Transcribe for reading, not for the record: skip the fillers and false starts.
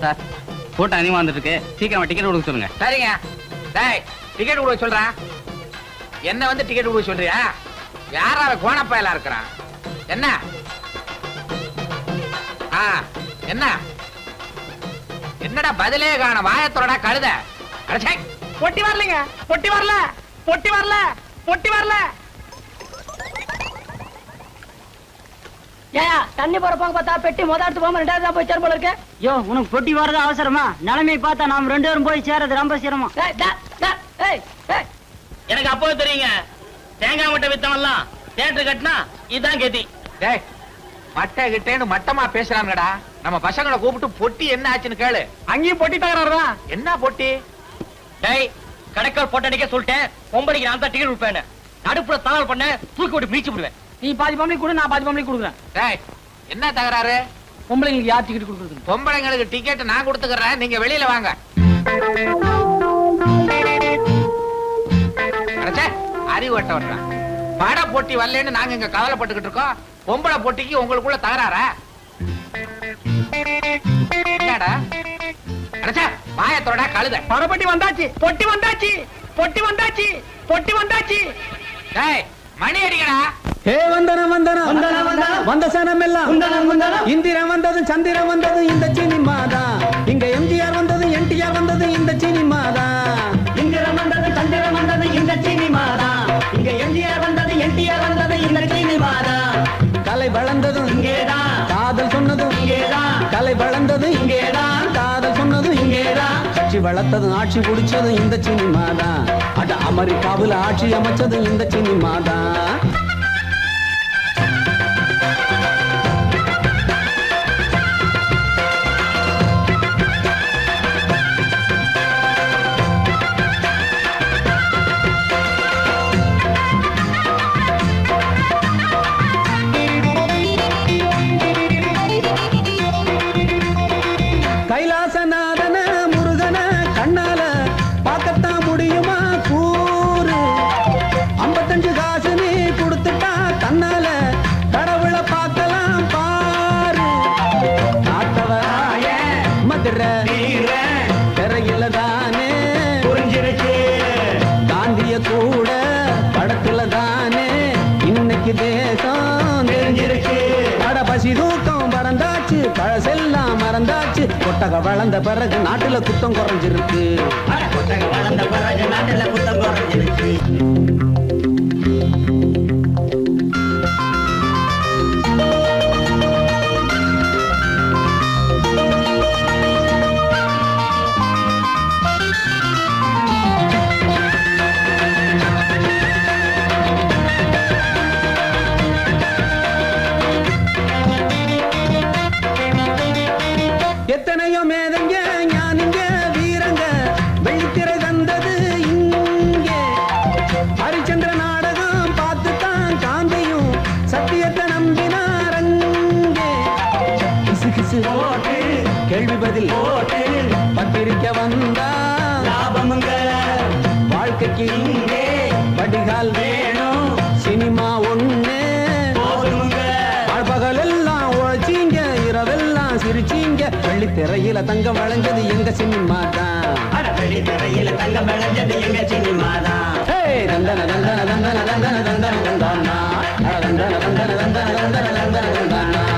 Sir கூட்டம் அதிகமா வந்துட்டு இருக்கு, சீக்கிரமா டிக்கெட் கொடுக்க சொல்லுங்க. சரிங்க. டேய் டிக்கெட் கொடுக்க சொல்றா. என்ன வந்து டிக்கெட் கொடுக்க சொல்றியா? யாரா கோணப்பாயலா இருக்கிறான்? என்ன என்ன என்னடா பதிலே காண? வாயத்தோட கழுத. பொட்டி வரலங்க, பொட்டி வரல, பொட்டி வரல, பொட்டி வரல. ஏயா தண்ணி போறப்பாங்க பார்த்தா பெட்டி முதல்ல போகாம ரெண்டாவது தான் போய் சேர போல இருக்கு. யோ உனக்கு பொட்டி வரது அவசரமா? நிலைமை பார்த்தா நாம் 2 பேரும் போய் சேரது ரொம்ப சிரமம். எனக்கு அப்பவே தெரியுங்க, தேங்காய் மட்டை வித்தவெல்லாம் தேட்டர் கட்டினா இதுதான் கெதி. டேய் மட்டை கிட்டேன்னு மட்டமா பேசுறாங்கடா. நம்ம பசங்களை கூப்பிட்டு பொட்டி என்ன ஆச்சுன்னு கேளு. அங்கேயும் பொட்டி தகராறுதான். என்ன பொட்டி? டேய் கடைக்கால் போட்ட அடிக்க சொல்லிட்டேன், பொம்பளைக்கு நான் தான் டிக்கெட் கொடுப்பேன். நடுப்புல தகவல் பண்ண தூக்கி விட்டு மீச்சு விடுவேன். நீ பாதி பொம்பளை கொடு, நான் பாதி பொம்பளை கொடுக்குறேன். டேய் என்ன தகராறு? பொம்பளைங்களுக்கு யார் டிக்கெட் கொடுக்குறது? பொம்பளைங்களுக்கு டிக்கெட் நான் கொடுத்துக்கிறேன், நீங்க வெளியில வாங்க. அறிவட்ட வட்டான் பட போட்டி வரலன்னு நாங்க இங்க கவலைப்பட்டுக்கிட்டு இருக்கோம். பொம்பளை போட்டிக்கு உங்களுக்குள்ள தகராறா? என்னடா மாயத்தோட கழுத. படப்பட்டி வந்தாச்சு, பொட்டி வந்தாச்சு, பொட்டி வந்தாச்சு, பொட்டி வந்தாச்சு. டேய் மணி அடிக்கடா. ஹே வந்தனம் வந்தனம் வந்தனம் வந்தனம் வந்த சனம் எல்லாம் வந்தனம் வந்தனம். இந்திரன் வந்தது சந்திரன் வந்தது இந்த சினிமா தான். இங்க எம்ஜிஆர் வந்தது என்டிஆர் வந்தது இந்த சினிமா தான். இந்திரன் வந்தது சந்திரன் வந்தது இந்த சினிமா தான். இங்க எம்ஜிஆர் வந்தது என்டிஆர் வந்தது இந்த சினிமா தான். கலை வளர்ந்ததும் இங்கேதான், காதல் சொன்னதும் இங்கேதான். கலை வளர்ந்தது இங்கேதான், காதல் சொன்னதும் இங்கேதான். கட்சி வளர்த்ததும் ஆட்சி பிடிச்சது இந்த சினிமா தான். அட அமெரிக்காவில் ஆட்சி அமைச்சது இந்த சினிமா தான். கைலாசநாதன முருகன கண்ணால பார்க்கத்தான் முடியுமா கூறு? 55 காசு நீ கொடுத்துட்டா தன்னால கடவுளை பார்க்கலாம் பாரு. காத்தவராய மதுரை திரையில தானே புரிஞ்சிருச்சு. காந்திய கூட படத்துல தானே இன்னைக்கு தேசம் தெரிஞ்சிருச்சு. பட பசி தூக்கம் பறந்தாச்சு, பழசெல்லாம் மறந்தாச்சு. கொட்டக வளர்ந்த பிறகு நாட்டுல குத்தம் குறைஞ்சிருக்கு. கொட்டக வளர்ந்த பிறகு நாட்டுல குத்தம் குறைஞ்சிருக்கு. எத்தனையோ மேதங்க ஞானிங்க வீரங்க வெள்ளித்திரை தந்தது இங்கே. ஹரிச்சந்திர நாடகம் பார்த்துத்தான் காந்தியும் சத்தியத்தை நம்பினாரங்கே. கிசு கிசு ஓட்டு கேள்வி பதில் ஓட்டு பத்திரிக்கை வந்தா லாபமுங்க. வாழ்க்கைக்கு இங்கே வடிகால் வேணும், சினிமா ஒண்ணு போதுமுங்க. பகல் எல்லாம் உழைச்சிங்க, இரவெல்லாம் சிரிச்சிங்க. வெள்ளித்திரையில தங்கம் வளைஞ்சது எங்க சினிமா தான். வெள்ளித்திரையில தங்கம் விளைஞ்சது எங்க சினிமா தான். தந்தன தந்தன தந்தன தந்தன தந்தன தந்தன தந்தன தந்தன தந்தன தந்தன தந்தன தந்தன